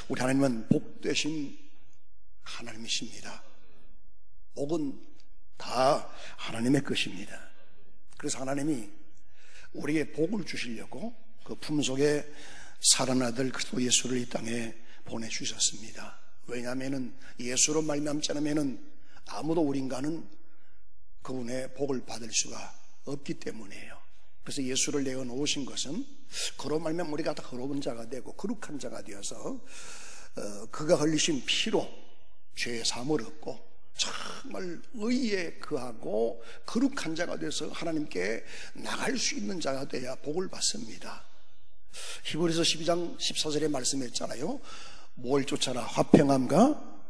우리 하나님은 복되신 하나님이십니다. 복은 다 하나님의 것입니다. 그래서 하나님이 우리에게 복을 주시려고 그 품속에 사랑하는 아들 그리스도 예수를 이 땅에 보내주셨습니다. 왜냐하면 예수로 말미암지 않으면 아무도 우리 인간은 그분의 복을 받을 수가 없기 때문이에요. 그래서 예수를 내어 놓으신 것은 그로 말미암아 우리가 다 거룩한 자가 되고 거룩한 자가 되어서 그가 흘리신 피로 죄의 사함을 얻고 정말 의에 거하고 거룩한 자가 돼서 하나님께 나갈 수 있는 자가 돼야 복을 받습니다. 히브리서 12장 14절에 말씀했잖아요. 뭘 쫓아라? 화평함과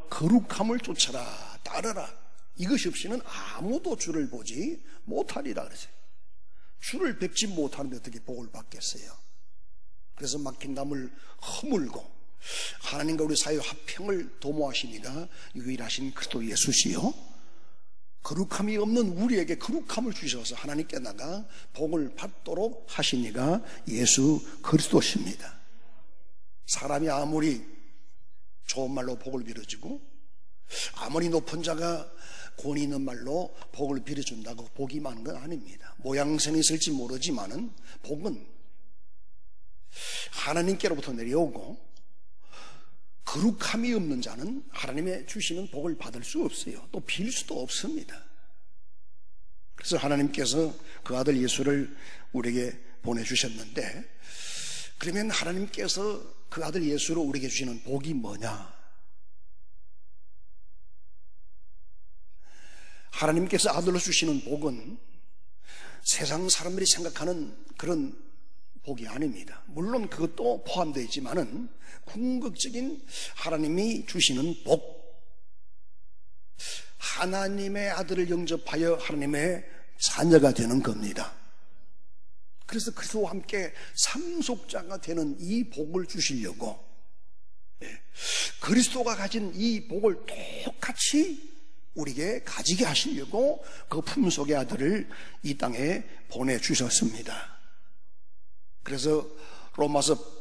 거룩함을 쫓아라, 따르라. 이것이 없이는 아무도 주를 보지 못하리라 그랬어요. 주를 뵙지 못하는데 어떻게 복을 받겠어요? 그래서 막힌 담을 허물고 하나님과 우리 사이의 화평을 도모하시니가 유일하신 그리스도 예수시요 거룩함이 없는 우리에게 거룩함을 주셔서 하나님께 나가 복을 받도록 하시니가 예수 그리스도십니다. 사람이 아무리 좋은 말로 복을 빌어주고 아무리 높은 자가 권위 있는 말로 복을 빌어준다고 복이 많은 건 아닙니다. 모양새는 있을지 모르지만은 복은 하나님께로부터 내려오고 거룩함이 없는 자는 하나님의 주시는 복을 받을 수 없어요. 또 빌 수도 없습니다. 그래서 하나님께서 그 아들 예수를 우리에게 보내주셨는데, 그러면 하나님께서 그 아들 예수로 우리에게 주시는 복이 뭐냐? 하나님께서 아들로 주시는 복은 세상 사람들이 생각하는 그런 복이 아닙니다. 물론 그것도 포함되어 있지만은 궁극적인 하나님이 주시는 복, 하나님의 아들을 영접하여 하나님의 자녀가 되는 겁니다. 그래서 그리스도와 함께 상속자가 되는 이 복을 주시려고 그리스도가 가진 이 복을 똑같이 우리에게 가지게 하시려고 그 품속의 아들을 이 땅에 보내주셨습니다. 그래서 로마서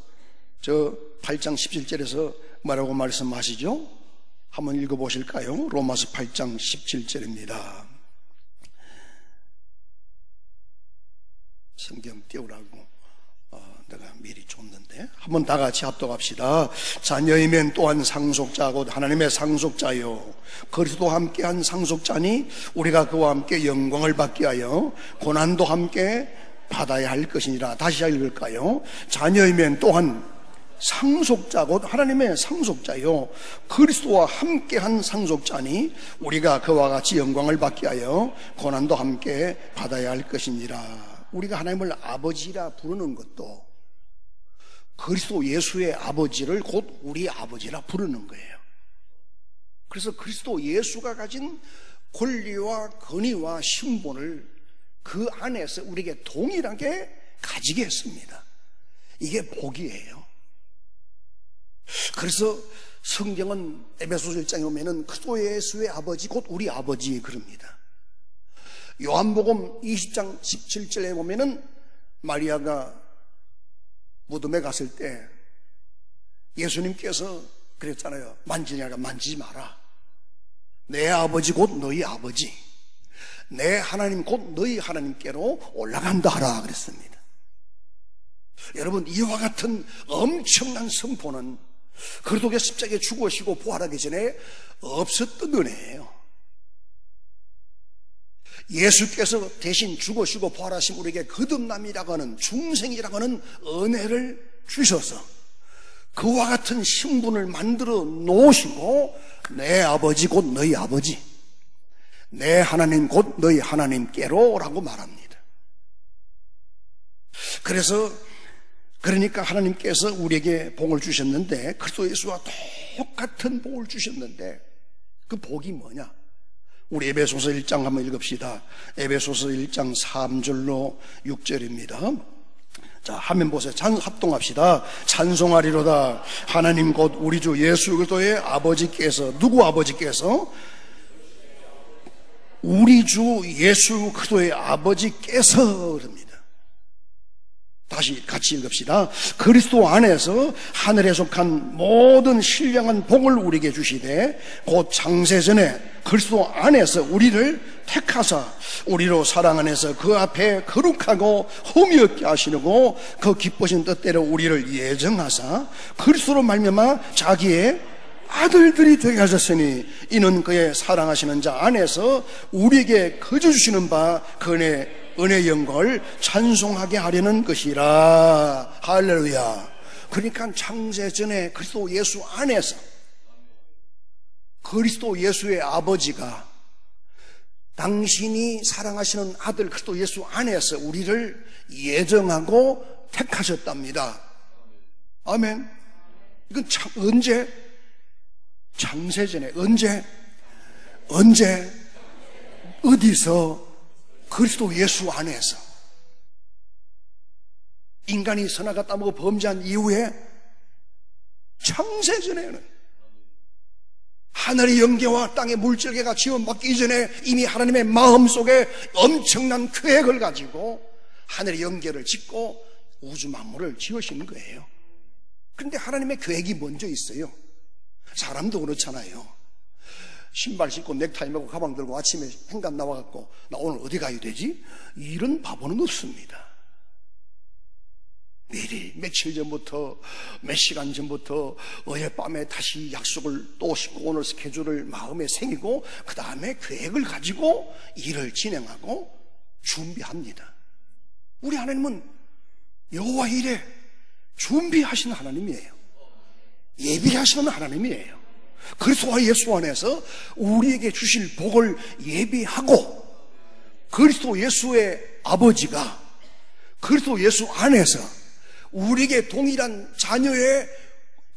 8장 17절에서 뭐라고 말씀하시죠? 한번 읽어보실까요? 로마서 8장 17절입니다. 성경 띄우라고 내가 미리 줬는데 한번 다 같이 합독합시다. 자녀이면 또한 상속자 곧 하나님의 상속자요 그리스도와 함께한 상속자니 우리가 그와 함께 영광을 받게 하여 고난도 함께 받아야 할 것이니라. 다시 읽을까요? 자녀이면 또한 상속자 곧 하나님의 상속자요 그리스도와 함께한 상속자니 우리가 그와 같이 영광을 받게 하여 고난도 함께 받아야 할 것이니라. 우리가 하나님을 아버지라 부르는 것도 그리스도 예수의 아버지를 곧 우리 아버지라 부르는 거예요. 그래서 그리스도 예수가 가진 권리와 권위와 신분을 그 안에서 우리에게 동일하게 가지게 했습니다. 이게 복이에요. 그래서 성경은 에베소서 1장에 보면은 그리스도 예수의 아버지 곧 우리 아버지 그럽니다. 요한복음 20장 17절에 보면은 마리아가 무덤에 갔을 때 예수님께서 그랬잖아요. 만지냐가 만지지 마라. 내 아버지 곧 너희 아버지, 내 하나님 곧 너희 하나님께로 올라간다 하라 그랬습니다. 여러분, 이와 같은 엄청난 선포는 그리스도의 십자가에 죽으시고 부활하기 전에 없었던 은혜예요. 예수께서 대신 죽으시고 부활하신 우리에게 거듭남이라고 하는 중생이라고 하는 은혜를 주셔서 그와 같은 신분을 만들어 놓으시고 내 아버지 곧 너희 아버지, 내 하나님 곧 너희 하나님께로 라고 말합니다. 그러니까 하나님께서 우리에게 복을 주셨는데 그리스도 예수와 똑같은 복을 주셨는데 그 복이 뭐냐? 우리 에베소서 1장 한번 읽읍시다. 에베소서 1장 3절로 6절입니다. 자, 화면 보세요. 합동합시다. 찬송하리로다 하나님 곧 우리 주 예수 그리스도의 아버지께서, 누구 아버지께서? 우리 주 예수 그리스도의 아버지께서 그럽니다. 다시 같이 읽읍시다. 그리스도 안에서 하늘에 속한 모든 신령한 복을 우리에게 주시되 곧 창세전에 그리스도 안에서 우리를 택하사 우리로 사랑 안에서 그 앞에 거룩하고 흠이 없게 하시려고 그 기쁘신 뜻대로 우리를 예정하사 그리스도로 말미암아 자기의 아들들이 되게 하셨으니 이는 그의 사랑하시는 자 안에서 우리에게 거저 주시는 바 그 은혜의 영광을 찬송하게 하려는 것이라. 할렐루야. 그러니까 창세전에 그리스도 예수 안에서 그리스도 예수의 아버지가 당신이 사랑하시는 아들 그리스도 예수 안에서 우리를 예정하고 택하셨답니다. 아멘. 이건 언제? 창세전에. 언제? 어디서? 그리스도 예수 안에서. 인간이 선악과 따먹어 범죄한 이후에 창세전에는 하늘의 영계와 땅의 물질계가 지원받기 이전에 이미 하나님의 마음속에 엄청난 계획을 가지고 하늘의 영계를 짓고 우주 만물을 지으시는 거예요. 그런데 하나님의 계획이 먼저 있어요. 사람도 그렇잖아요. 신발 신고 넥타이 메고 가방 들고 아침에 현관 나와갖고 나 오늘 어디 가야 되지? 이런 바보는 없습니다. 미리 며칠 전부터 몇 시간 전부터 어젯밤에 다시 약속을 또 싣고 오늘 스케줄을 마음에 새기고 그 다음에 계획을 가지고 일을 진행하고 준비합니다. 우리 하나님은 여호와 일에 준비하시는 하나님이에요. 예비하시는 하나님이에요. 그리스도와 예수 안에서 우리에게 주실 복을 예비하고 그리스도 예수의 아버지가 그리스도 예수 안에서 우리에게 동일한 자녀의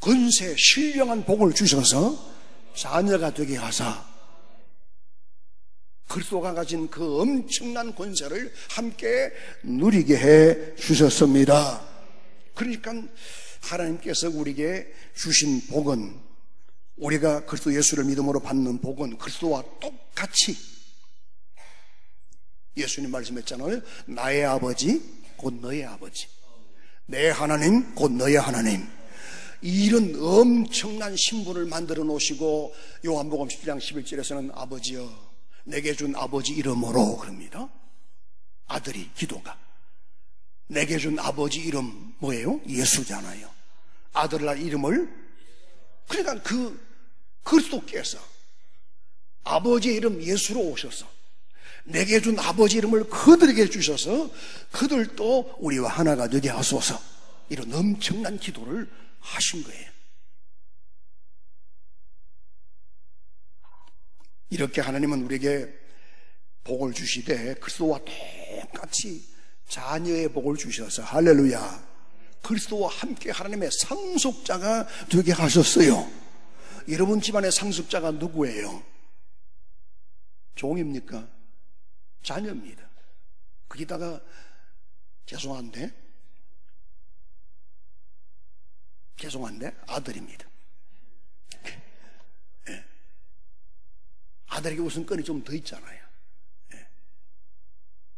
권세, 신령한 복을 주셔서 자녀가 되게 하사 그리스도가 가진 그 엄청난 권세를 함께 누리게 해 주셨습니다. 그러니까 하나님께서 우리에게 주신 복은 우리가 그리스도 예수를 믿음으로 받는 복은 그리스도와 똑같이 예수님 말씀했잖아요. 나의 아버지 곧 너의 아버지, 내 하나님 곧 너의 하나님, 이런 엄청난 신분을 만들어 놓으시고 요한복음 17장 11절에서는 아버지여 내게 준 아버지 이름으로 그럽니다. 아들이 기도가 내게 준 아버지 이름 뭐예요? 예수잖아요. 아들날 이름을 그러니까 그리스도께서 아버지의 이름 예수로 오셔서 내게 준 아버지 이름을 그들에게 주셔서 그들도 우리와 하나가 되게 하소서 이런 엄청난 기도를 하신 거예요. 이렇게 하나님은 우리에게 복을 주시되 그리스도와 똑같이 자녀의 복을 주셔서 할렐루야 그리스도와 함께 하나님의 상속자가 되게 하셨어요. 여러분 집안의 상속자가 누구예요? 종입니까? 자녀입니다. 거기다가 죄송한데 아들입니다. 네. 아들에게 우선권이 좀 더 있잖아요. 네.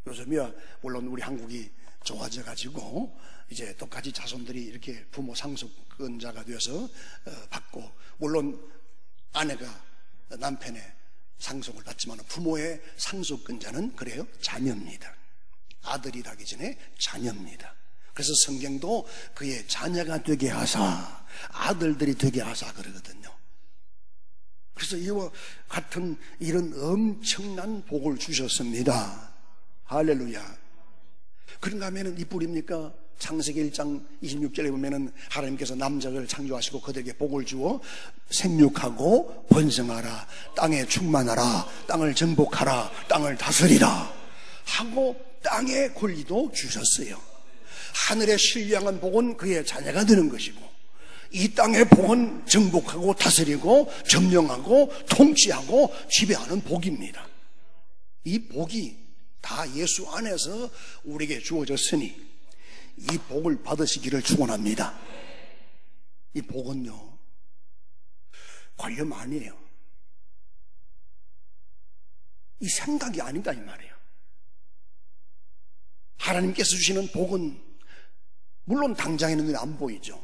요즘이야 물론 우리 한국이 좋아져 가지고 이제 똑같이 자손들이 이렇게 부모 상속권자가 되어서 받고 물론 아내가 남편의 상속을 받지만 부모의 상속권자는 그래요 자녀입니다. 아들이 되기 전에 자녀입니다. 그래서 성경도 그의 자녀가 되게 하사 아들들이 되게 하사 그러거든요. 그래서 이와 같은 이런 엄청난 복을 주셨습니다. 할렐루야. 그런가 하면은 이뿐입니까? 창세기 1장 26절에 보면은 하나님께서 남자를 창조하시고 그들에게 복을 주어 생육하고 번성하라, 땅에 충만하라, 땅을 정복하라, 땅을 다스리라 하고 땅의 권리도 주셨어요. 하늘의 신령한 복은 그의 자녀가 되는 것이고 이 땅의 복은 정복하고 다스리고 점령하고 통치하고 지배하는 복입니다. 이 복이 다 예수 안에서 우리에게 주어졌으니 이 복을 받으시기를 축원합니다. 이 복은요 관념 아니에요. 이 생각이 아니다 이 말이에요. 하나님께서 주시는 복은 물론 당장에는 눈에 안 보이죠.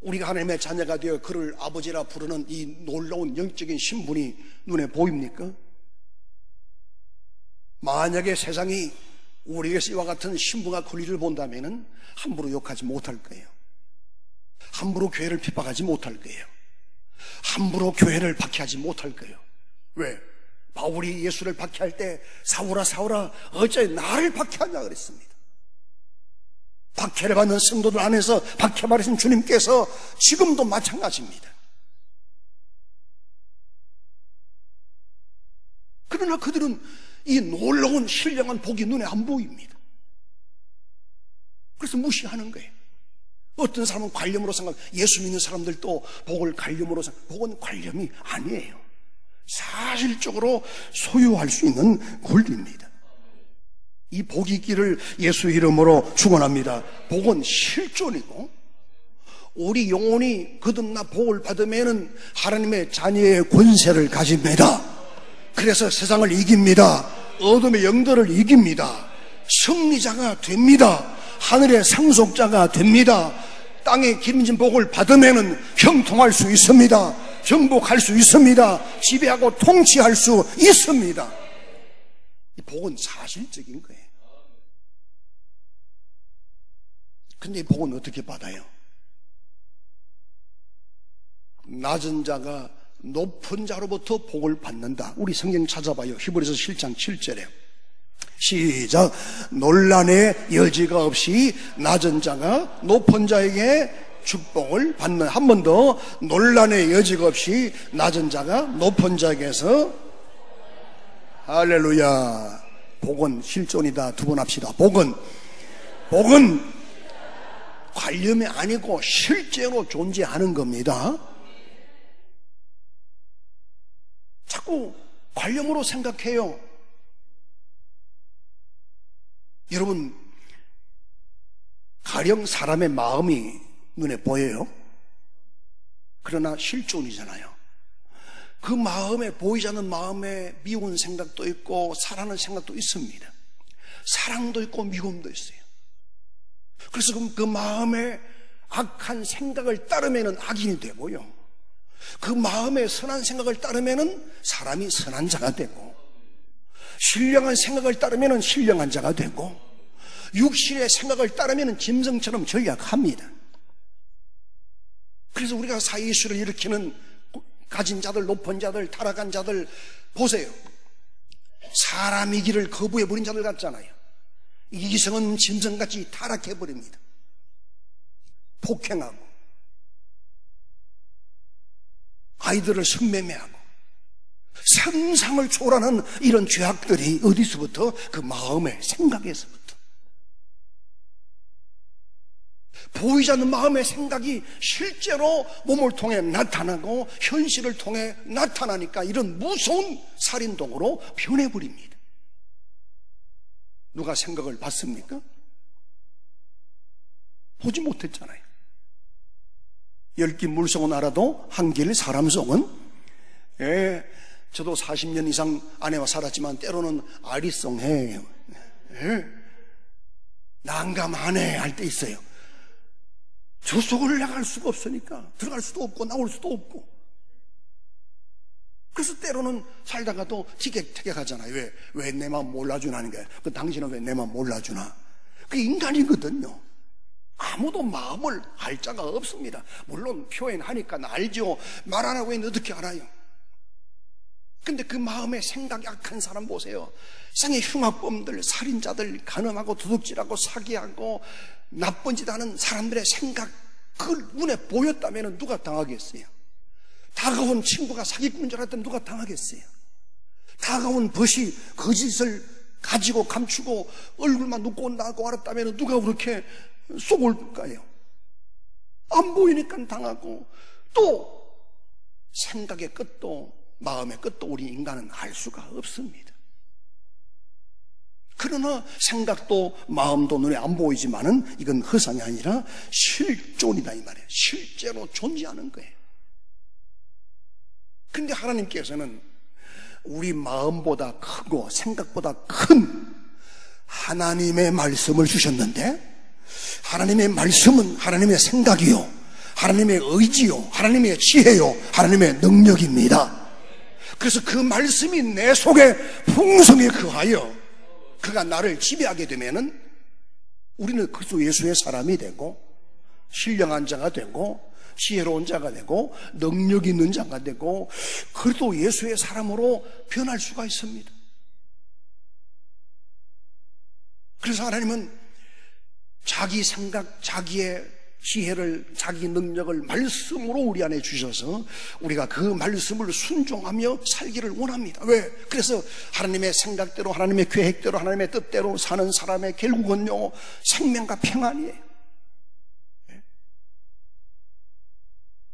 우리가 하나님의 자녀가 되어 그를 아버지라 부르는 이 놀라운 영적인 신분이 눈에 보입니까? 만약에 세상이 우리에게서 이와 같은 신분과 권리를 본다면 함부로 욕하지 못할 거예요. 함부로 교회를 핍박하지 못할 거예요. 함부로 교회를 박해하지 못할 거예요. 왜? 바울이 예수를 박해할 때 사울아 사울아 어째 나를 박해하냐 그랬습니다. 박해를 받는 성도들 안에서 박해받으신 주님께서 지금도 마찬가지입니다. 그러나 그들은 이 놀라운 신령한 복이 눈에 안 보입니다. 그래서 무시하는 거예요. 어떤 사람은 관념으로 생각하고 예수 믿는 사람들도 복을 관념으로 생각하고 복은 관념이 아니에요. 사실적으로 소유할 수 있는 권리입니다. 이 복이 있기를 예수 이름으로 축원합니다. 복은 실존이고 우리 영혼이 거듭나 복을 받으면 하나님의 자녀의 권세를 가집니다. 그래서 세상을 이깁니다. 어둠의 영들을 이깁니다. 승리자가 됩니다. 하늘의 상속자가 됩니다. 땅에 기름진 복을 받으면 형통할 수 있습니다. 정복할 수 있습니다. 지배하고 통치할 수 있습니다. 이 복은 사실적인 거예요. 근데 이 복은 어떻게 받아요? 낮은 자가 높은 자로부터 복을 받는다. 우리 성경 찾아봐요. 히브리서 7장 7절에 시작. 논란의 여지가 없이 낮은 자가 높은 자에게 축복을 받는. 한 번 더. 논란의 여지가 없이 낮은 자가 높은 자에게서. 할렐루야. 복은 실존이다. 두 번 합시다. 복은 관념이 아니고 실제로 존재하는 겁니다. 자꾸 관념으로 생각해요. 여러분, 가령 사람의 마음이 눈에 보여요. 그러나 실존이잖아요. 그 마음에, 보이지 않는 마음에 미운 생각도 있고 사랑하는 생각도 있습니다. 사랑도 있고 미움도 있어요. 그래서 그 마음에 악한 생각을 따르면 악인이 되고요, 그 마음에 선한 생각을 따르면 사람이 선한 자가 되고, 신령한 생각을 따르면 신령한 자가 되고, 육신의 생각을 따르면 짐승처럼 전략합니다. 그래서 우리가 사이수를 일으키는 가진 자들, 높은 자들, 타락한 자들 보세요. 사람이기를 거부해버린 자들 같잖아요. 이기성은 짐승같이 타락해버립니다. 폭행하고 아이들을 성매매하고 상상을 초월하는 이런 죄악들이 어디서부터? 그 마음의 생각에서부터. 보이지 않는 마음의 생각이 실제로 몸을 통해 나타나고 현실을 통해 나타나니까 이런 무서운 살인동으로 변해버립니다. 누가 생각을 봤습니까? 보지 못했잖아요. 10길 물속은 알아도 한 길 사람 속은. 저도 40년 이상 아내와 살았지만 때로는 아리송해요. 난감하네 할 때 있어요. 저 속을 나갈 수가 없으니까 들어갈 수도 없고 나올 수도 없고. 그래서 때로는 살다가도 티격태격하잖아요. 왜 내 마음 몰라주나는 거예요. 그 당신은 왜 내 마음 몰라주나? 그게 인간이거든요. 아무도 마음을 알 자가 없습니다. 물론 표현하니까 알죠. 말 안 하고 있는데 어떻게 알아요? 근데 그 마음에 생각이 악한 사람 보세요. 세상의 흉악범들, 살인자들, 간음하고 도둑질하고 사기하고 나쁜 짓 하는 사람들의 생각, 그걸 눈에 보였다면 누가 당하겠어요? 다가온 친구가 사기꾼인 줄 알았더니 누가 당하겠어요? 다가온 벗이 거짓을 가지고 감추고 얼굴만 눕고 온다고 알았다면 누가 그렇게 쏘골까요? 안 보이니까 당하고. 또 생각의 끝도 마음의 끝도 우리 인간은 알 수가 없습니다. 그러나 생각도 마음도 눈에 안 보이지만은 이건 허상이 아니라 실존이다 이 말이에요. 실제로 존재하는 거예요. 근데 하나님께서는 우리 마음보다 크고 생각보다 큰 하나님의 말씀을 주셨는데 하나님의 말씀은 하나님의 생각이요, 하나님의 의지요, 하나님의 지혜요, 하나님의 능력입니다. 그래서 그 말씀이 내 속에 풍성히 거하여 그가 나를 지배하게 되면은 우리는 그리스도 예수의 사람이 되고 신령한 자가 되고 지혜로운 자가 되고 능력 있는 자가 되고 그리스도 예수의 사람으로 변할 수가 있습니다. 그래서 하나님은 자기 생각, 자기의 지혜를, 자기 능력을 말씀으로 우리 안에 주셔서 우리가 그 말씀을 순종하며 살기를 원합니다. 왜? 그래서 하나님의 생각대로, 하나님의 계획대로, 하나님의 뜻대로 사는 사람의 결국은요, 생명과 평안이에요.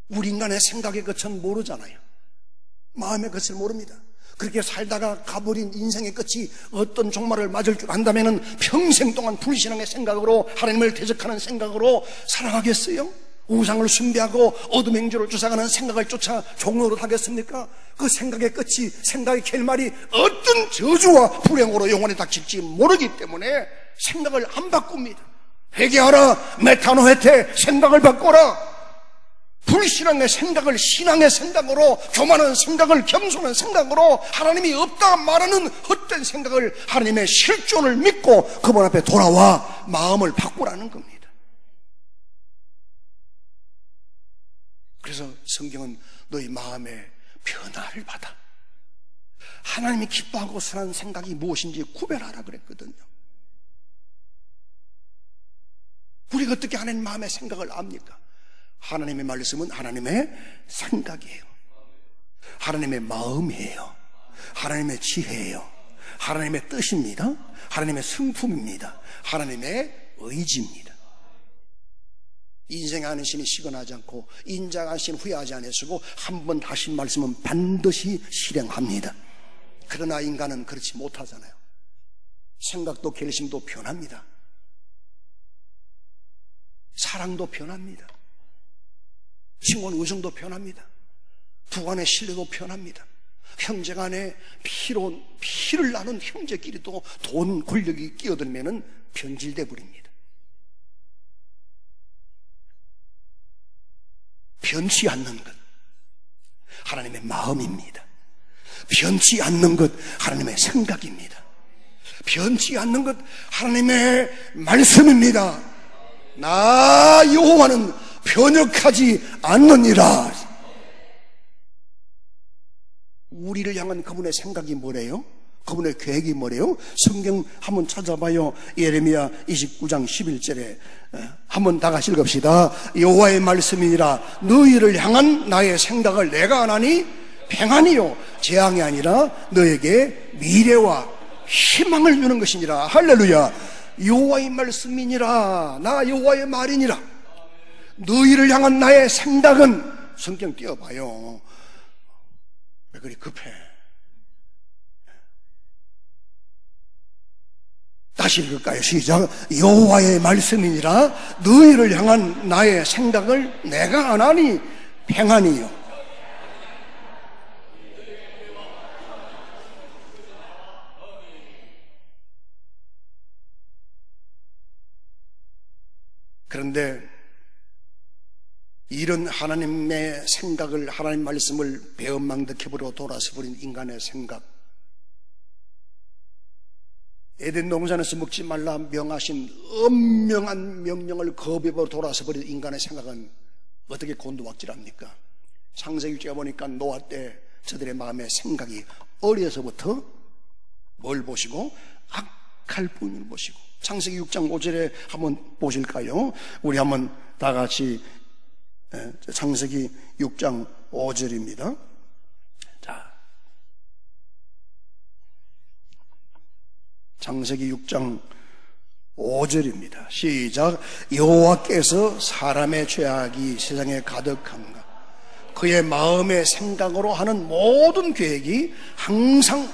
우리 인간의 생각의 끝은 모르잖아요. 마음의 끝을 모릅니다. 그렇게 살다가 가버린 인생의 끝이 어떤 종말을 맞을 줄 안다면 평생 동안 불신앙의 생각으로, 하나님을 대적하는 생각으로 살아가겠어요? 우상을 숭배하고 어둠 행주를 쫓아가는 생각을 쫓아 종로로 하겠습니까? 그 생각의 끝이, 생각의 결말이 어떤 저주와 불행으로 영원히 닥칠지 모르기 때문에 생각을 안 바꿉니다. 회개하라, 메타노헤테, 생각을 바꿔라. 불신앙의 생각을 신앙의 생각으로, 교만한 생각을 겸손한 생각으로, 하나님이 없다 말하는 헛된 생각을, 하나님의 실존을 믿고 그분 앞에 돌아와 마음을 바꾸라는 겁니다. 그래서 성경은 너희 마음의 변화를 받아 하나님이 기뻐하고 선한 생각이 무엇인지 구별하라 그랬거든요. 우리가 어떻게 하나님 마음의 생각을 압니까? 하나님의 말씀은 하나님의 생각이에요. 하나님의 마음이에요. 하나님의 지혜예요. 하나님의 뜻입니다. 하나님의 성품입니다. 하나님의 의지입니다. 인생의 안신이 시건하지 않고 인자의 안신 후회하지 않으시고 한 번 하신 말씀은 반드시 실행합니다. 그러나 인간은 그렇지 못하잖아요. 생각도 결심도 변합니다. 사랑도 변합니다. 친권 의정도 변합니다. 부간의 신뢰도 변합니다. 형제간에 피를 나눈 형제끼리도 돈, 권력이 끼어들면 변질돼 버립니다. 변치 않는 것, 하나님의 마음입니다. 변치 않는 것, 하나님의 생각입니다. 변치 않는 것, 하나님의 말씀입니다. 나 여호와는 변혁하지 않느니라. 우리를 향한 그분의 생각이 뭐래요? 그분의 계획이 뭐래요? 성경 한번 찾아봐요. 예레미야 29장 11절에 한번 다 같이 읽읍시다. 여호와의 말씀이니라. 너희를 향한 나의 생각을 내가 아나니 평안이요 재앙이 아니라 너에게 미래와 희망을 주는 것이니라. 할렐루야. 여호와의 말씀이니라. 나 여호와의 말이니라. 너희를 향한 나의 생각은, 성경 띄워봐요. 왜 그리 급해? 다시 읽을까요? 시작. 여호와의 말씀이니라. 너희를 향한 나의 생각을 내가 아나니 평안이요. 그런데 이런 하나님의 생각을, 하나님 말씀을 배은망덕해버리고 돌아서버린 인간의 생각, 에덴 동산에서 먹지 말라 명하신 엄명한 명령을 거부해버리고 돌아서버린 인간의 생각은 어떻게 곤두박질합니까? 창세기 6장에 보니까 노아 때 저들의 마음의 생각이 어려서부터 뭘 보시고? 악할 뿐을 보시고. 창세기 6장 5절에 한번 보실까요? 우리 한번 다 같이, 창세기 6장 5절입니다. 자, 창세기 6장 5절입니다. 시작. 여호와께서 사람의 죄악이 세상에 가득한가? 그의 마음의 생각으로 하는 모든 계획이 항상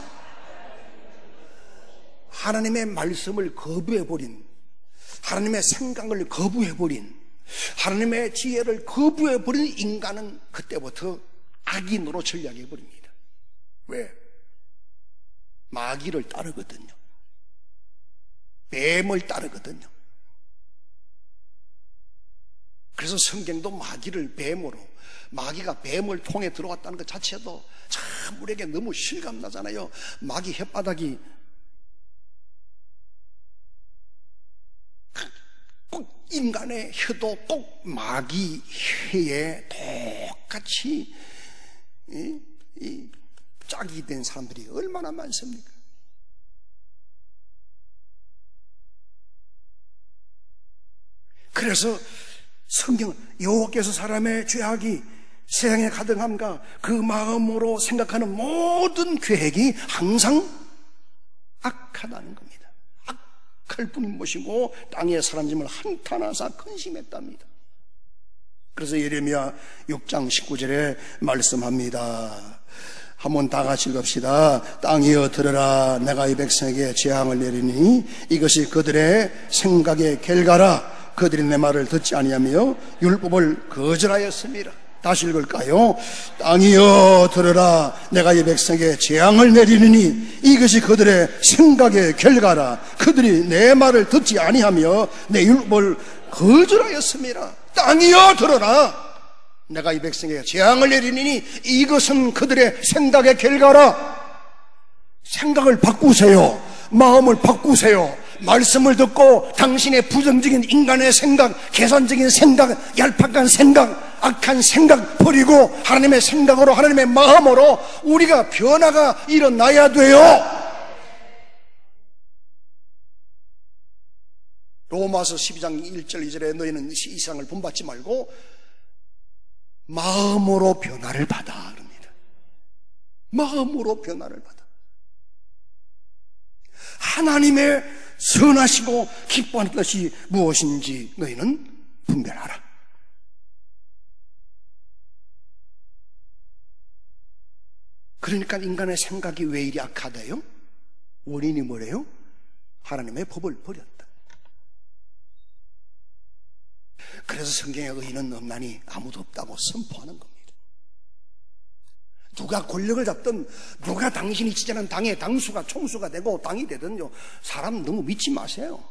하나님의 말씀을 거부해버린, 하나님의 생각을 거부해버린, 하나님의 지혜를 거부해버린 인간은 그때부터 악인으로 전락해버립니다. 왜? 마귀를 따르거든요. 뱀을 따르거든요. 그래서 성경도 마귀를 뱀으로, 마귀가 뱀을 통해 들어왔다는 것 자체도 참 우리에게 너무 실감나잖아요. 마귀 혓바닥이 꼭 인간의 혀도 꼭 마귀 혀에 똑같이 짝이 된 사람들이 얼마나 많습니까? 그래서 성경은 여호와께서 사람의 죄악이 세상에 가득함과 그 마음으로 생각하는 모든 계획이 항상 악하다는 겁니다. 악할 뿐인 것이고 땅의 사람임을 한탄하사 근심했답니다. 그래서 예레미야 6장 19절에 말씀합니다. 한번 다 같이 읽읍시다. 땅이여 들으라. 내가 이 백성에게 재앙을 내리니 이것이 그들의 생각의 결과라. 그들이 내 말을 듣지 아니하며 율법을 거절하였습니다. 다시 읽을까요? 땅이여 들으라. 내가 이 백성에게 재앙을 내리니 이것이 그들의 생각의 결과라. 그들이 내 말을 듣지 아니하며 내 율법을 거절하였습니다. 땅이여 들어라. 내가 이 백성에게 재앙을 내리니 이것은 그들의 생각의 결과라. 생각을 바꾸세요. 마음을 바꾸세요. 말씀을 듣고 당신의 부정적인 인간의 생각, 계산적인 생각, 얄팍한 생각, 악한 생각 버리고 하나님의 생각으로, 하나님의 마음으로 우리가 변화가 일어나야 돼요. 로마서 12장 1절 2절에 너희는 이 세상을 본받지 말고 마음으로 변화를 받아 그럽니다. 마음으로 변화를 받아. 하나님의 선하시고 기뻐하는 뜻이 무엇인지 너희는 분별하라. 그러니까 인간의 생각이 왜 이리 악하대요? 원인이 뭐래요? 하나님의 법을 버렸다. 그래서 성경에 의인은 없나니 아무도 없다고 선포하는 겁니다. 누가 권력을 잡든 누가 당신이 지지하는 당의 당수가 총수가 되고 당이 되든요, 사람 너무 믿지 마세요.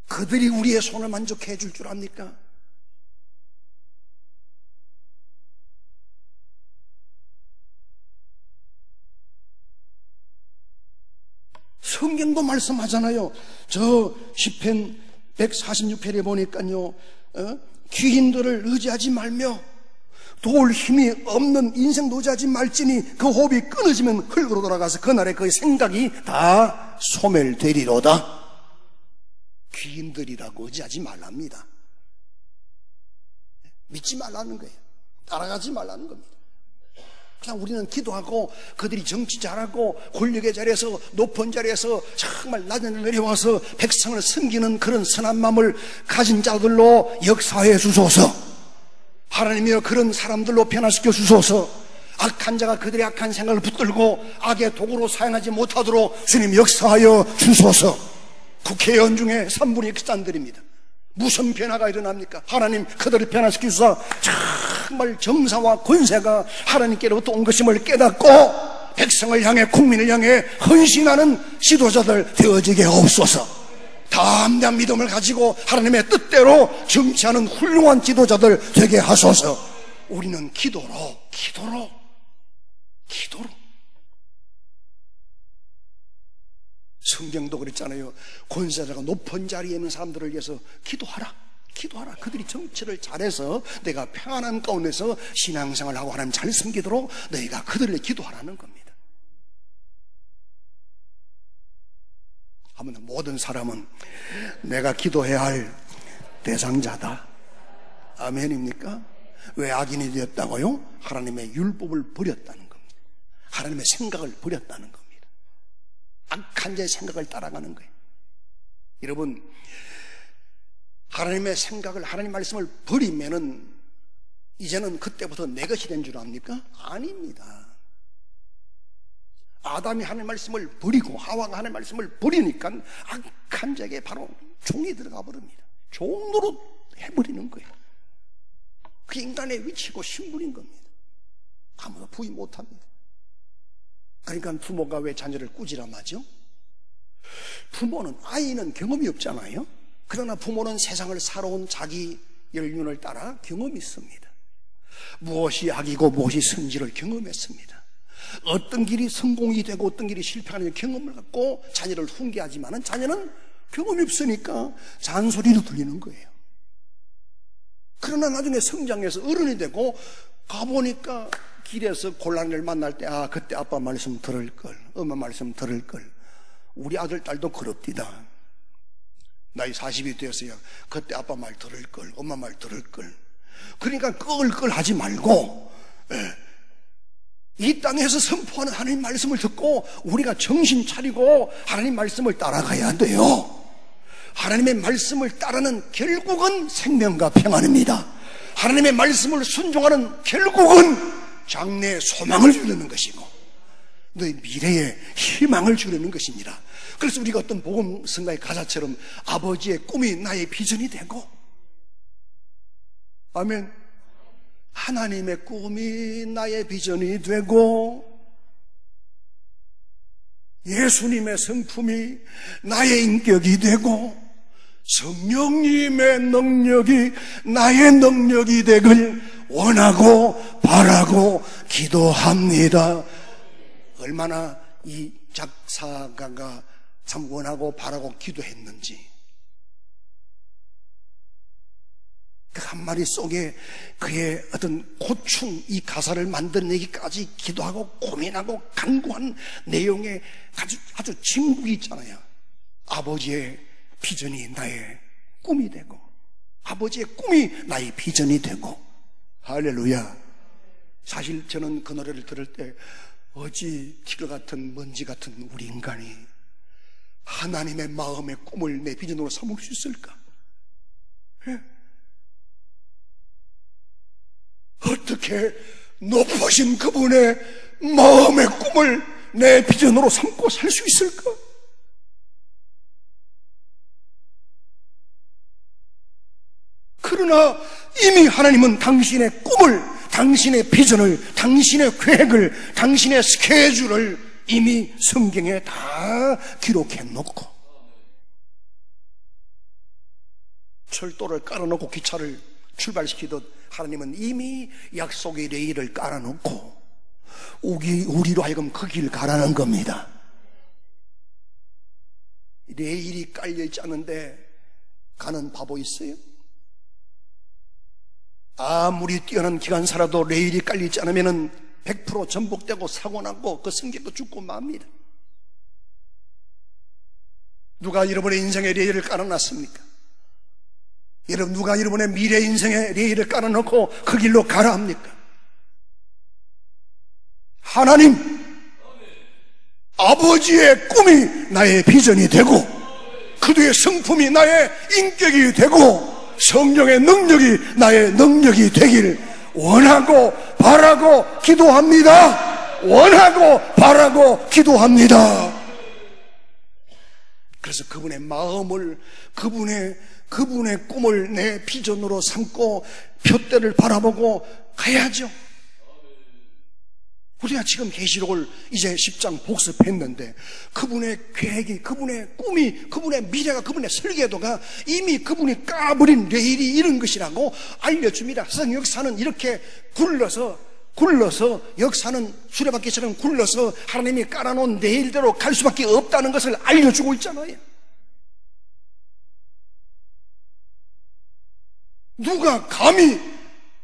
그들이 우리의 손을 만족해 줄 줄 압니까? 성경도 말씀하잖아요. 저 시편 146편에 보니까요, 귀인들을 의지하지 말며 도울 힘이 없는 인생 노지하지 말지니 그 호흡이 끊어지면 흙으로 돌아가서 그날에 그의 생각이 다 소멸되리로다. 귀인들이라고 의지하지 말랍니다. 믿지 말라는 거예요. 따라가지 말라는 겁니다. 그냥 우리는 기도하고 그들이 정치 잘하고 권력의 자리에서 높은 자리에서 정말 낮은 데 내려와서 백성을 섬기는 그런 선한 마음을 가진 자들로 역사해 주소서. 하나님이여 그런 사람들로 변화시켜 주소서. 악한 자가 그들의 악한 생각을 붙들고 악의 도구로 사용하지 못하도록 주님 역사하여 주소서. 국회의원 중에 3분이 크리스찬들입니다. 무슨 변화가 일어납니까? 하나님 그들을 변화시키소서. 정말 정사와 권세가 하나님께로부터 온 것임을 깨닫고 백성을 향해 국민을 향해 헌신하는 지도자들 되어지게 없소서. 담대한 믿음을 가지고 하나님의 뜻대로 정치하는 훌륭한 지도자들 되게 하소서. 우리는 기도로 성경도 그랬잖아요. 권세자가 높은 자리에 있는 사람들을 위해서 기도하라. 그들이 정치를 잘해서 내가 평안한 가운데서 신앙생활을 하고 하나님 잘 섬기도록 너희가 그들을 위해 기도하라는 겁니다. 하면 모든 사람은 내가 기도해야 할 대상자다. 아멘입니까? 왜 악인이 되었다고요? 하나님의 율법을 버렸다는 겁니다. 하나님의 생각을 버렸다는 겁니다. 악한 자의 생각을 따라가는 거예요. 여러분, 하나님의 생각을, 하나님 말씀을 버리면은 이제는 그때부터 내 것이 된 줄 압니까? 아닙니다. 아담이 하나님 말씀을 버리고 하와가 하나님 말씀을 버리니까 악한 자에게 바로 종이 들어가 버립니다. 종노릇 해버리는 거예요. 그 인간의 위치고 신분인 겁니다. 아무도 부인 못합니다. 그러니까 부모가 왜 자녀를 꾸지람하죠? 부모는, 아이는 경험이 없잖아요. 그러나 부모는 세상을 살아온 자기 연륜을 따라 경험이 있습니다. 무엇이 악이고 무엇이 선지를 경험했습니다. 어떤 길이 성공이 되고 어떤 길이 실패하는 경험을 갖고 자녀를 훈계하지만 자녀는 경험이 없으니까 잔소리로 들리는 거예요. 그러나 나중에 성장해서 어른이 되고 가보니까 길에서 곤란을 만날 때 그때 아빠 말씀 들을 걸, 엄마 말씀 들을 걸. 우리 아들 딸도 그럽디다. 나이 40이 되었어요. 그때 아빠 말 들을 걸, 엄마 말 들을 걸. 그러니까 끌 하지 말고 이 땅에서 선포하는 하나님 말씀을 듣고 우리가 정신 차리고 하나님 말씀을 따라가야 돼요. 하나님의 말씀을 따르는 결국은 생명과 평안입니다. 하나님의 말씀을 순종하는 결국은 장래의 소망을 주려는 것이고 너희 미래에 희망을 주려는 것입니다. 그래서 우리가 어떤 복음성가의 가사처럼 아버지의 꿈이 나의 비전이 되고, 아멘. 하나님의 꿈이 나의 비전이 되고 예수님의 성품이 나의 인격이 되고 성령님의 능력이 나의 능력이 되길 원하고 바라고 기도합니다. 얼마나 이 작사가가 참 원하고 바라고 기도했는지, 그 한마디 속에 그의 어떤 고충, 이 가사를 만들어내기까지 기도하고 고민하고 간구한 내용에 아주 진국이 있잖아요. 아버지의 비전이 나의 꿈이 되고 아버지의 꿈이 나의 비전이 되고. 할렐루야. 사실 저는 그 노래를 들을 때 어찌 티끌 같은 먼지 같은 우리 인간이 하나님의 마음의 꿈을 내 비전으로 삼을 수 있을까? 예? 어떻게 높으신 그분의 마음의 꿈을 내 비전으로 삼고 살 수 있을까? 그러나 이미 하나님은 당신의 꿈을, 당신의 비전을, 당신의 계획을, 당신의 스케줄을 이미 성경에 다 기록해 놓고, 철도를 깔아놓고 기차를 출발시키듯 하나님은 이미 약속의 레일을 깔아놓고 우리로 하여금 그 길 가라는 겁니다. 레일이 깔려있지 않은데 가는 바보 있어요? 아무리 뛰어난 기관사라도 레일이 깔리지 않으면 100% 전복되고 사고나고 그 승객도 죽고 맙니다. 누가 여러분의 인생의 레일을 깔아놨습니까? 여러분, 누가 여러분의 미래 인생의 레일을 깔아놓고 그 길로 가라 합니까? 하나님, 아버지의 꿈이 나의 비전이 되고 그들의 성품이 나의 인격이 되고 성령의 능력이 나의 능력이 되길 원하고 바라고 기도합니다. 원하고 바라고 기도합니다. 그래서 그분의 마음을, 그분의 꿈을 내 비전으로 삼고 표대를 바라보고 가야죠. 우리가 지금 계시록을 이제 10장 복습했는데 그분의 계획이, 그분의 꿈이, 그분의 미래가, 그분의 설계도가 이미 그분이 까버린 레일이 이런 것이라고 알려줍니다. 세상 역사는 이렇게 굴러서 역사는 수레바퀴처럼 굴러서 하나님이 깔아놓은 레일대로 갈 수밖에 없다는 것을 알려주고 있잖아요. 누가 감히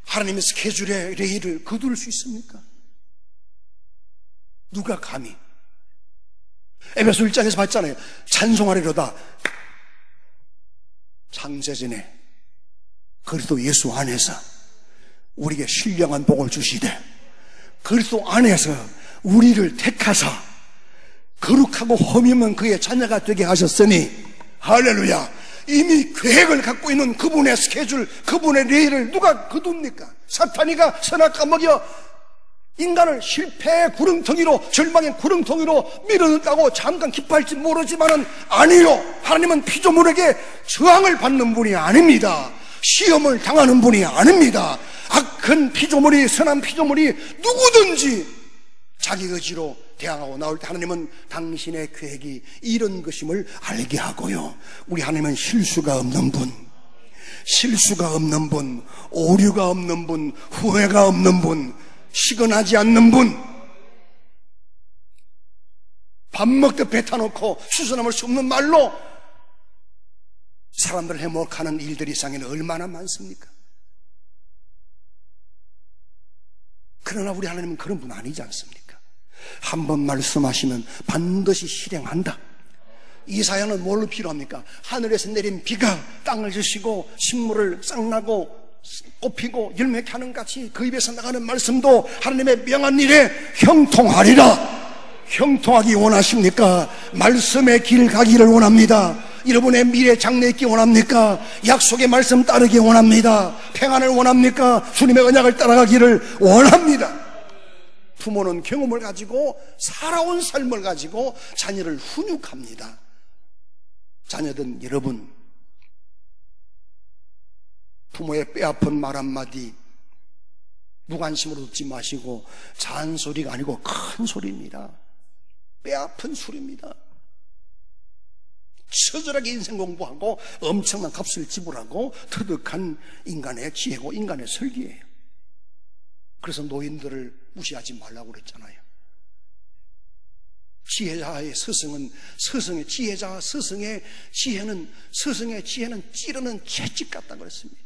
하나님의 스케줄의 레일을 거둘 수 있습니까? 누가 감히? 에베소 1장에서 봤잖아요. 찬송하리로다. 창세전에 그리스도 예수 안에서 우리에게 신령한 복을 주시되 그리스도 안에서 우리를 택하사 거룩하고 흠이 없는 그의 자녀가 되게 하셨으니, 할렐루야. 이미 계획을 갖고 있는 그분의 스케줄, 그분의 레일을 누가 거둡니까? 사탄이가 선악과 먹여 인간을 실패의 구렁텅이로, 절망의 구렁텅이로 밀어넣었다고 잠깐 기뻐할지 모르지만은 아니요. 하나님은 피조물에게 저항을 받는 분이 아닙니다. 시험을 당하는 분이 아닙니다. 악한 피조물이, 선한 피조물이 누구든지 자기 의지로 대항하고 나올 때 하나님은 당신의 계획이 이런 것임을 알게 하고요. 우리 하나님은 실수가 없는 분, 실수가 없는 분, 오류가 없는 분, 후회가 없는 분, 시건하지 않는 분, 밥 먹듯 뱉어놓고 수선함을 수 없는 말로 사람들을 해먹하는 일들이 이 세상에는 얼마나 많습니까? 그러나 우리 하나님은 그런 분 아니지 않습니까? 한번 말씀하시면 반드시 실행한다. 이사야는 뭘로 필요합니까? 하늘에서 내린 비가 땅을 주시고 식물을 싹나고 꽃피고 열매케 하는 같이 그 입에서 나가는 말씀도 하나님의 명한 일에 형통하리라. 형통하기 원하십니까? 말씀의 길 가기를 원합니다. 여러분의 미래 장래 있기 원합니까? 약속의 말씀 따르기 원합니다. 평안을 원합니까? 주님의 언약을 따라가기를 원합니다. 부모는 경험을 가지고 살아온 삶을 가지고 자녀를 훈육합니다. 자녀든 여러분, 부모의 뼈아픈 말 한마디 무관심으로 듣지 마시고, 잔소리가 아니고 큰 소리입니다. 뼈아픈 소리입니다. 처절하게 인생 공부하고 엄청난 값을 지불하고 터득한 인간의 지혜고 인간의 설계예요. 그래서 노인들을 무시하지 말라고 그랬잖아요. 지혜자의 스승은 스승의 지혜자와 스승의 지혜는 찌르는 채찍 같다고 그랬습니다.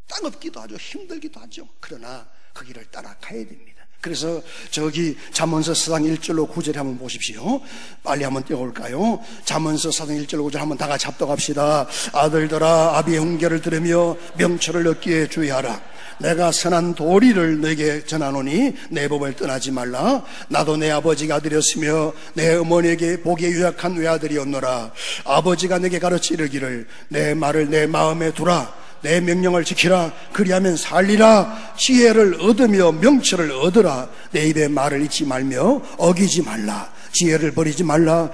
따갑기도 하죠. 힘들기도 하죠. 그러나 그 길을 따라가야 됩니다. 그래서 저기 잠언서 4장 1절로 9절에 한번 보십시오. 빨리 한번 띄워볼까요? 잠언서 4장 1절로 9절 한번 다 같이 합독합시다. 아들들아, 아비의 훈계를 들으며 명철을 얻기에 주의하라. 내가 선한 도리를 너에게 전하노니 내 법을 떠나지 말라. 나도 내 아버지가 아들이었으며 내 어머니에게 보기에 유약한 외아들이었노라. 아버지가 내게 가르쳐 이르기를 내 말을 내 마음에 두라. 내 명령을 지키라. 그리하면 살리라. 지혜를 얻으며 명철을 얻으라. 내 입의 말을 잊지 말며 어기지 말라. 지혜를 버리지 말라.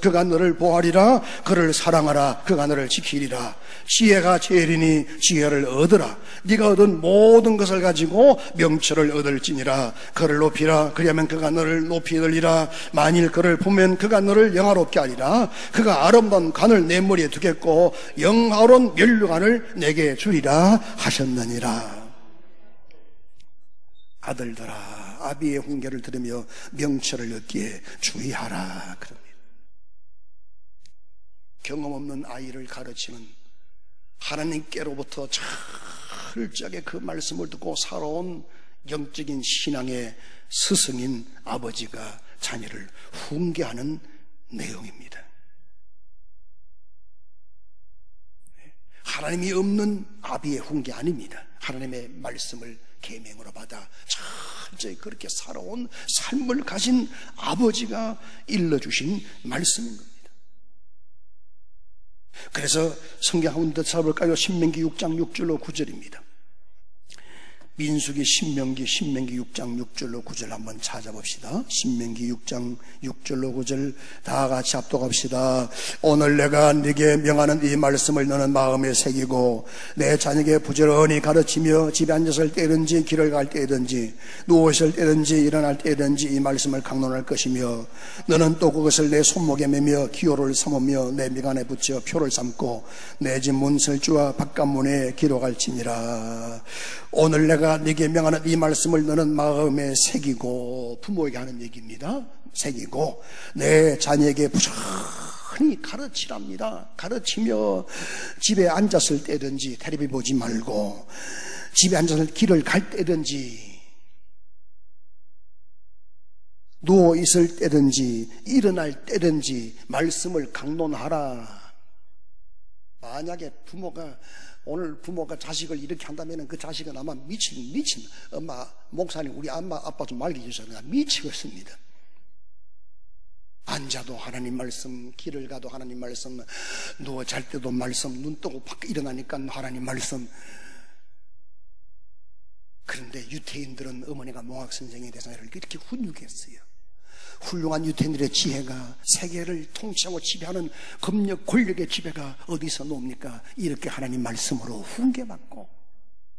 그가 너를 보호하리라. 그를 사랑하라. 그가 너를 지키리라. 지혜가 제일이니 지혜를 얻으라. 네가 얻은 모든 것을 가지고 명철을 얻을지니라. 그를 높이라. 그리하면 그가 너를 높이 들리라. 만일 그를 보면 그가 너를 영화롭게 하리라. 그가 아름다운 관을 내 머리에 두겠고 영화로운 면류관을 내게 주리라 하셨느니라. 아들들아, 아비의 훈계를 들으며 명철을 얻기에 주의하라. 그럽니다. 경험 없는 아이를 가르치는 하나님께로부터 철저하게 그 말씀을 듣고 살아온 영적인 신앙의 스승인 아버지가 자녀를 훈계하는 내용입니다. 하나님이 없는 아비의 훈계 아닙니다. 하나님의 말씀을 계명으로 받아 철저히 그렇게 살아온 삶을 가진 아버지가 일러주신 말씀인 겁니다. 그래서 성경 한 군데 찾아볼까요? 신명기 6장 6절로 9절입니다. 민수기, 신명기 6장 6절로 9절 한번 찾아봅시다. 신명기 6장 6절로 9절 다 같이 합독합시다. 오늘 내가 네게 명하는 이 말씀을 너는 마음에 새기고 내 자녀에게 부지런히 가르치며 집에 앉았을 때든지 길을 갈 때든지 누워있을 때든지 일어날 때든지 이 말씀을 강론할 것이며 너는 또 그것을 내 손목에 매며 기호를 삼으며 내 미간에 붙여 표를 삼고 내 집 문설주와 바깥문에 기록할지니라. 오늘 내가 네게 명하는 이 말씀을 너는 마음에 새기고, 부모에게 하는 얘기입니다. 새기고 내 자녀에게 부지런히 가르치랍니다. 가르치며 집에 앉았을 때든지 텔레비 보지 말고 집에 앉아서 길을 갈 때든지 누워 있을 때든지 일어날 때든지 말씀을 강론하라. 만약에 오늘 부모가 자식을 이렇게 한다면 그 자식은 아마 미친 엄마, 목사님, 우리 엄마, 아빠 좀 말려주셔서 미치겠습니다. 앉아도 하나님 말씀, 길을 가도 하나님 말씀, 누워 잘 때도 말씀, 눈 뜨고 밖에 일어나니까 하나님 말씀. 그런데 유태인들은 어머니가 몽학선생에 대해서 이렇게 훈육했어요. 훌륭한 유태인들의 지혜가 세계를 통치하고 지배하는 검역 권력의 지배가 어디서 나옵니까? 이렇게 하나님 말씀으로 훈계받고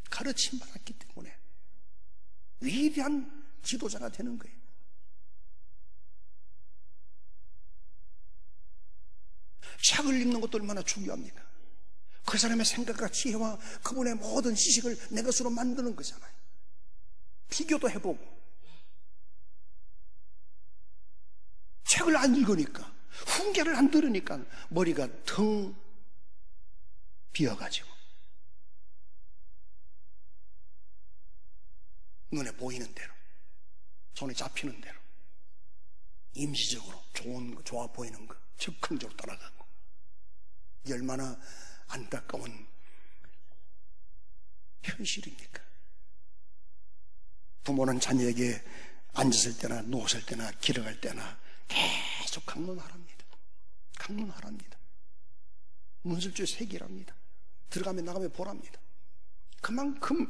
가르침 받았기 때문에 위대한 지도자가 되는 거예요. 책을 읽는 것도 얼마나 중요합니까? 그 사람의 생각과 지혜와 그분의 모든 지식을 내 것으로 만드는 거잖아요. 비교도 해보고. 책을 안 읽으니까, 훈계를 안 들으니까 머리가 텅 비어가지고 눈에 보이는 대로, 손에 잡히는 대로 임시적으로 좋은 거, 좋아 보이는 거 즉흥적으로 따라가고. 이게 얼마나 안타까운 현실입니까? 부모는 자녀에게 앉았을 때나 누웠을 때나 길어갈 때나 계속 강론하랍니다. 강론하랍니다. 문설주의 세계랍니다. 들어가면 나가면 보랍니다. 그만큼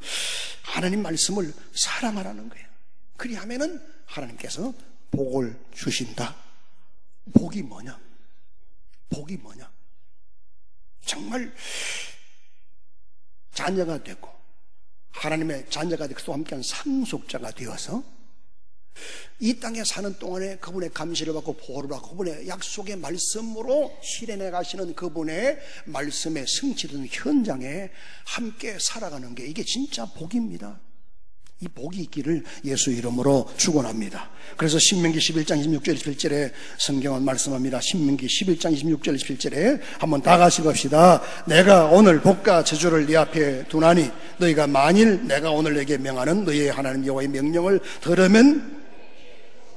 하나님 말씀을 사랑하라는 거예요. 그리하면은 하나님께서 복을 주신다. 복이 뭐냐? 복이 뭐냐? 정말 자녀가 되고 하나님의 자녀가 되고 그와 함께한 상속자가 되어서 이 땅에 사는 동안에 그분의 감시를 받고 보호를 받고 그분의 약속의 말씀으로 실현해 가시는 그분의 말씀에 성취되는 현장에 함께 살아가는 게 이게 진짜 복입니다. 이 복이 있기를 예수 이름으로 축원합니다. 그래서 신명기 11장 26절 27절에 성경은 말씀합니다. 신명기 11장 26절 27절에 한번 다 같이 봅시다. 내가 오늘 복과 저주를 네 앞에 두나니 너희가 만일 내가 오늘 내게 명하는 너희의 하나님 여호와의 명령을 들으면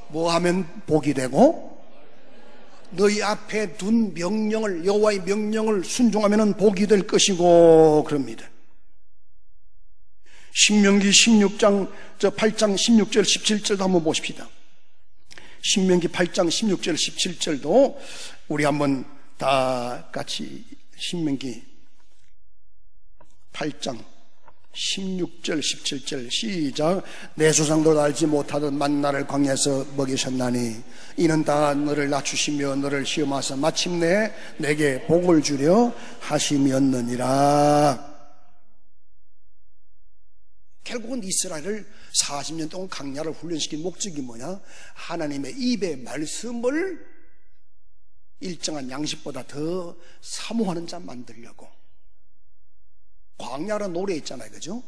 뭐 하면 복이 되고 너희 앞에 둔 명령을 여호와의 명령을 순종하면 복이 될 것이고 그럽니다. 신명기 8장 16절 17절도 한번 보십시다. 신명기 8장 16절 17절도 우리 한번 다 같이 신명기 8장 16절 17절 시작. 내 조상도 알지 못하던 만나를 광야에서 먹이셨나니 이는 다 너를 낮추시며 너를 시험하사 마침내 내게 복을 주려 하심이었느니라. 결국은 이스라엘을 40년 동안 광야를 훈련시킨 목적이 뭐냐? 하나님의 입의 말씀을 일정한 양식보다 더 사모하는 자 만들려고. 광야라는 노래 있잖아요, 그죠?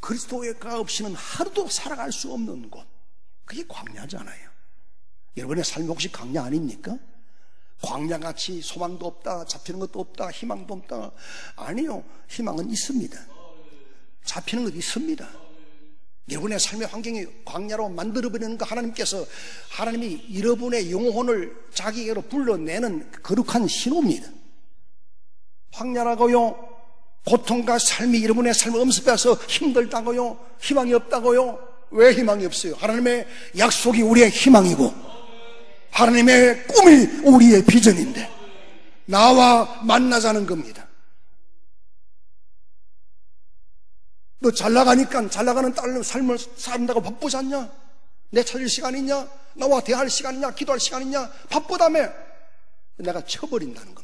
그리스도가 없이는 하루도 살아갈 수 없는 곳, 그게 광야잖아요. 여러분의 삶이 혹시 광야 아닙니까? 광야같이 소망도 없다, 잡히는 것도 없다, 희망도 없다. 아니요, 희망은 있습니다. 잡히는 것 있습니다. 여러분의 삶의 환경이 광야로 만들어버리는 거 하나님께서, 하나님이 여러분의 영혼을 자기에게로 불러내는 거룩한 신호입니다. 광야라고요? 고통과 삶이 여러분의 삶을 엄습해서 힘들다고요? 희망이 없다고요? 왜 희망이 없어요? 하나님의 약속이 우리의 희망이고 하나님의 꿈이 우리의 비전인데 나와 만나자는 겁니다. 너 잘나가니까 잘나가는 딸로 삶을 산다고 바쁘지 않냐? 내 찾을 시간 있냐? 나와 대화할 시간 있냐? 기도할 시간 있냐? 바쁘다며 내가 쳐버린다는 겁니다.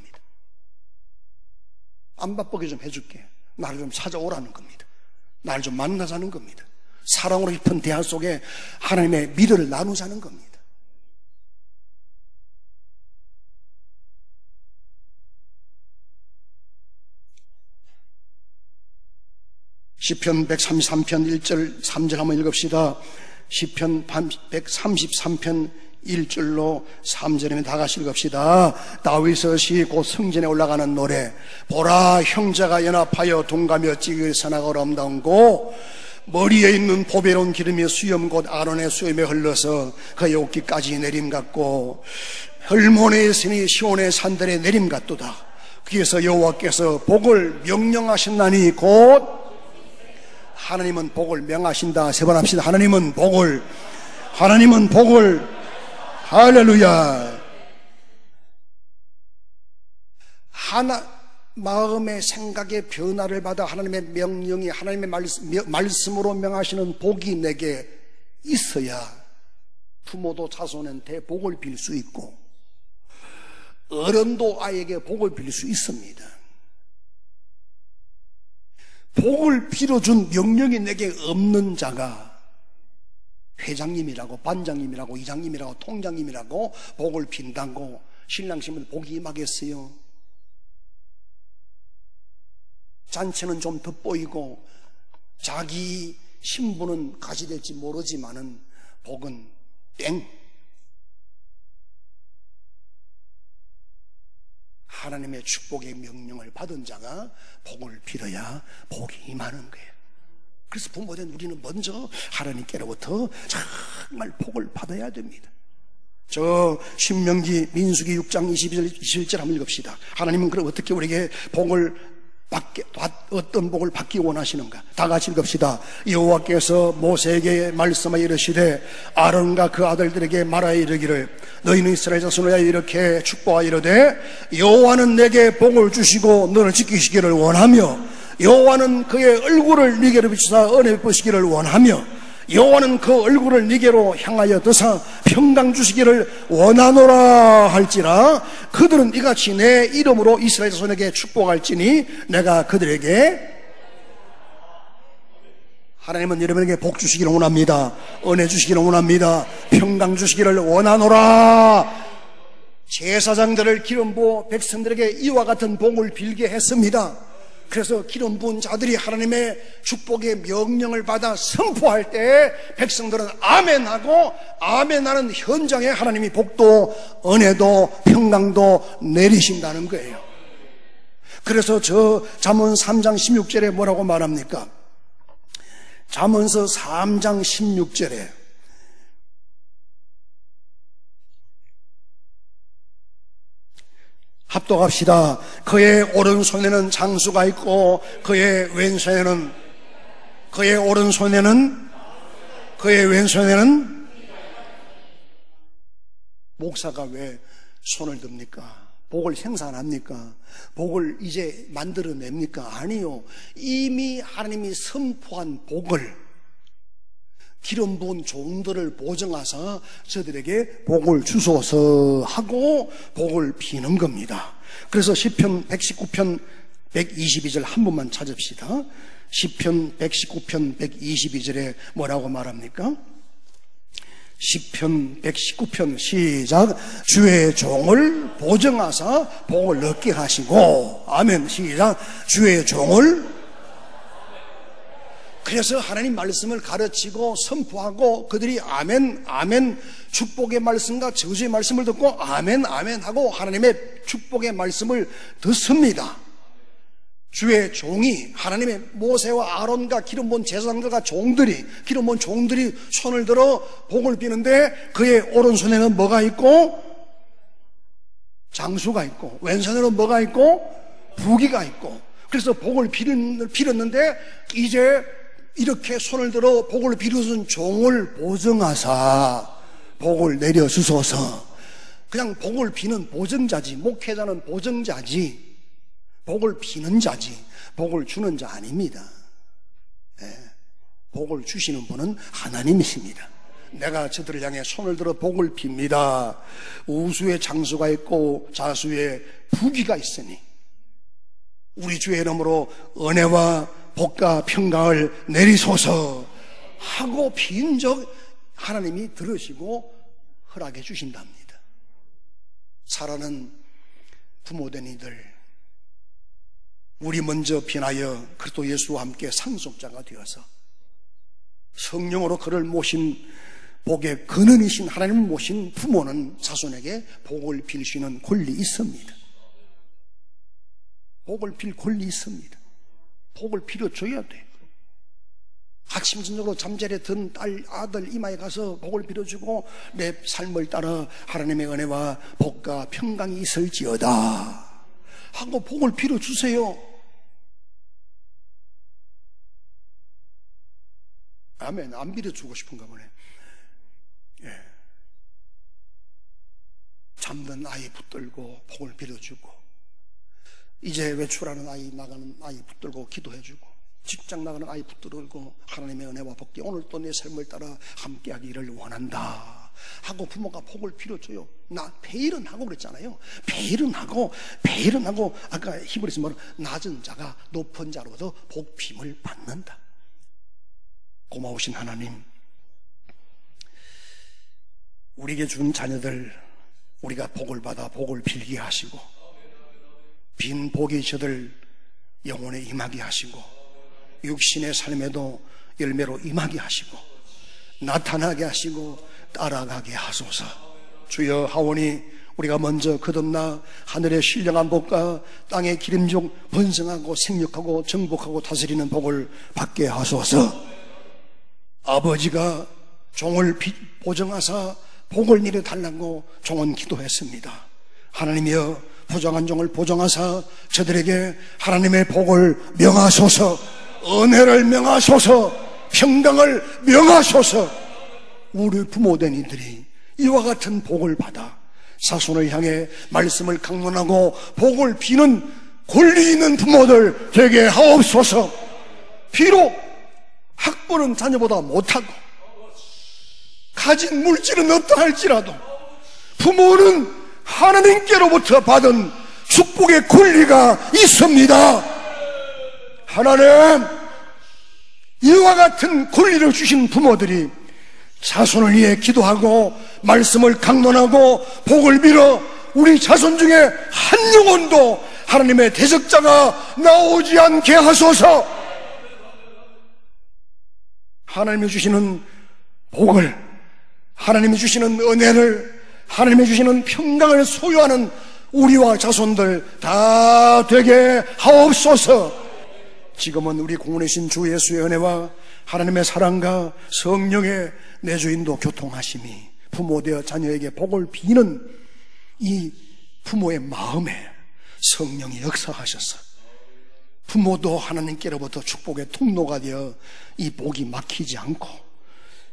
안 바쁘게 좀 해줄게. 나를 좀 찾아오라는 겁니다. 나를 좀 만나자는 겁니다. 사랑으로 깊은 대화 속에 하나님의 미래를 나누자는 겁니다. 시편 133편 1절 3절 한번 읽읍시다. 시편 133편 1절로 3절이면 다 같이 읽읍시다. 다윗의 곧 성전에 올라가는 노래. 보라, 형제가 연합하여 동가며 찌그리 선하고 아름다운고 머리에 있는 보배로운 기름이 수염 곧 아론의 수염에 흘러서 그의 옷깃까지 내림 같고 헐몬의 신이 시온의 산들에 내림 같도다. 거기에서 여호와께서 복을 명령하셨나니 곧 하나님은 복을 명하신다. 세 번 합시다. 하나님은 복을 할렐루야. 마음의 생각의 변화를 받아 하나님의 명령이 하나님의 말씀으로 명하시는 복이 내게 있어야 부모도 자손한테 복을 빌 수 있고 어른도 아이에게 복을 빌 수 있습니다. 복을 빌어준 명령이 내게 없는 자가 회장님이라고 반장님이라고 이장님이라고 통장님이라고 복을 빈다고 신랑 신부 복이 임하겠어요. 잔치는 좀 돋보이고 자기 신부는 가시될지 모르지만은 복은 땡. 하나님의 축복의 명령을 받은 자가 복을 빌어야 복이 임하는 거예요. 그래서 부모된 우리는 먼저 하나님께로부터 정말 복을 받아야 됩니다. 저 신명기 민수기 6장 21절 한번 읽읍시다. 하나님은 그럼 어떻게 우리에게 어떤 복을 받기 원하시는가? 다 같이 읽읍시다. 여호와께서 모세에게 말씀하여 이르시되 아론과 그 아들들에게 말하여 이르기를 너희는 이스라엘 자손을 위하여 이렇게 축복하여 이르되 여호와는 내게 복을 주시고 너를 지키시기를 원하며 여호와는 그의 얼굴을 네게로 비추사 은혜 베푸시기를 원하며 여호와는 그 얼굴을 네게로 향하여 드사 평강 주시기를 원하노라 할지라 그들은 이같이 내 이름으로 이스라엘 자손에게 축복할지니 내가 그들에게 하나님은 여러분에게 복 주시기를 원합니다. 은혜 주시기를 원합니다. 평강 주시기를 원하노라. 제사장들을 기름 부어 백성들에게 이와 같은 복을 빌게 했습니다. 그래서 기름 부은 자들이 하나님의 축복의 명령을 받아 선포할 때 백성들은 아멘하고 아멘하는 현장에 하나님이 복도 은혜도 평강도 내리신다는 거예요. 그래서 저 잠언 3장 16절에 뭐라고 말합니까? 잠언서 3장 16절에 합독합시다. 그의 오른손에는 장수가 있고 그의 왼손에는 목사가 왜 손을 듭니까? 복을 생산합니까? 복을 이제 만들어냅니까? 아니요. 이미 하나님이 선포한 복을 기름 부은 종들을 보정하사 저들에게 복을 주소서 하고 복을 비는 겁니다. 그래서 시편 119편 122절 한 번만 찾읍시다. 시편 119편 122절에 뭐라고 말합니까? 시편 119편 시작. 주의 종을 보정하사 복을 얻게 하시고 아멘 시작. 주의 종을 그래서 하나님 말씀을 가르치고 선포하고 그들이 아멘 아멘 축복의 말씀과 저주의 말씀을 듣고 아멘 아멘 하고 하나님의 축복의 말씀을 듣습니다. 주의 종이 하나님의 모세와 아론과 기름 부은 제사장들과 종들이 기름 부은 종들이 손을 들어 복을 비는데 그의 오른손에는 뭐가 있고 장수가 있고 왼손에는 뭐가 있고 부귀가 있고 그래서 복을 빌었는데 이제 이렇게 손을 들어 복을 비르신 종을 보정하사 복을 내려주소서. 그냥 복을 비는 보정자지 목회자는 보정자지 복을 비는 자지 복을 주는 자 아닙니다. 복을 주시는 분은 하나님이십니다. 내가 저들을 향해 손을 들어 복을 빕니다. 우수의 장수가 있고 자수의 부귀가 있으니 우리 주의 이름으로 은혜와 복과 평강을 내리소서 하고 빈 적 하나님이 들으시고 허락해 주신답니다. 사랑하는 부모된 이들, 우리 먼저 비나여 그리스도 예수와 함께 상속자가 되어서 성령으로 그를 모신 복의 근원이신 하나님을 모신 부모는 자손에게 복을 빌 수 있는 권리 있습니다. 복을 빌 권리 있습니다. 복을 빌어줘야 돼. 아침 저녁으로 잠자리에 든 딸, 아들 이마에 가서 복을 빌어주고 내 삶을 따라 하나님의 은혜와 복과 평강이 있을지어다 하고 복을 빌어주세요. 아멘. 안 빌어주고 싶은가 보네. 예. 잠든 아이 붙들고 복을 빌어주고 이제 외출하는 아이 나가는 아이 붙들고 기도해주고 직장 나가는 아이 붙들고 하나님의 은혜와 복이 오늘 또 내 삶을 따라 함께하기를 원한다 하고 부모가 복을 빌어줘요. 나 베일은 하고 그랬잖아요. 베일은 하고 아까 히브리서 뭐라 낮은 자가 높은 자로부터 복빔을 받는다. 고마우신 하나님, 우리에게 준 자녀들 우리가 복을 받아 복을 빌게 하시고 빈 복이 저들 영혼에 임하게 하시고 육신의 삶에도 열매로 임하게 하시고 나타나게 하시고 따라가게 하소서. 주여, 하오니 우리가 먼저 거듭나 하늘의 신령한 복과 땅의 기름족 번성하고 생육하고 정복하고 다스리는 복을 받게 하소서. 아버지가 종을 보정하사 복을 내려달라고 종은 기도했습니다. 하나님이여, 부정한 종을 보정하사 저들에게 하나님의 복을 명하소서, 은혜를 명하소서, 평강을 명하소서. 우리 부모된 이들이 이와 같은 복을 받아 자손을 향해 말씀을 강론하고 복을 비는 권리 있는 부모들 되게 하옵소서. 비록 학벌은 자녀보다 못하고 가진 물질은 없다 할지라도 부모는 하나님께로부터 받은 축복의 권리가 있습니다. 하나님, 이와 같은 권리를 주신 부모들이 자손을 위해 기도하고 말씀을 강론하고 복을 빌어 우리 자손 중에 한 영혼도 하나님의 대적자가 나오지 않게 하소서. 하나님이 주시는 복을, 하나님이 주시는 은혜를, 하나님이 주시는 평강을 소유하는 우리와 자손들 다 되게 하옵소서. 지금은 우리 공원이신 주 예수의 은혜와 하나님의 사랑과 성령의 내주인도 교통하심이 부모되어 자녀에게 복을 비는 이 부모의 마음에 성령이 역사하셔서 부모도 하나님께로부터 축복의 통로가 되어 이 복이 막히지 않고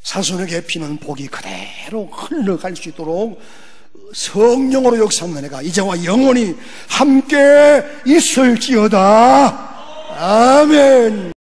자손에게 비는 복이 그대로 흘러갈 수 있도록 성령으로 역사하는 은혜가 이제와 영원히 함께 있을지어다. 아멘.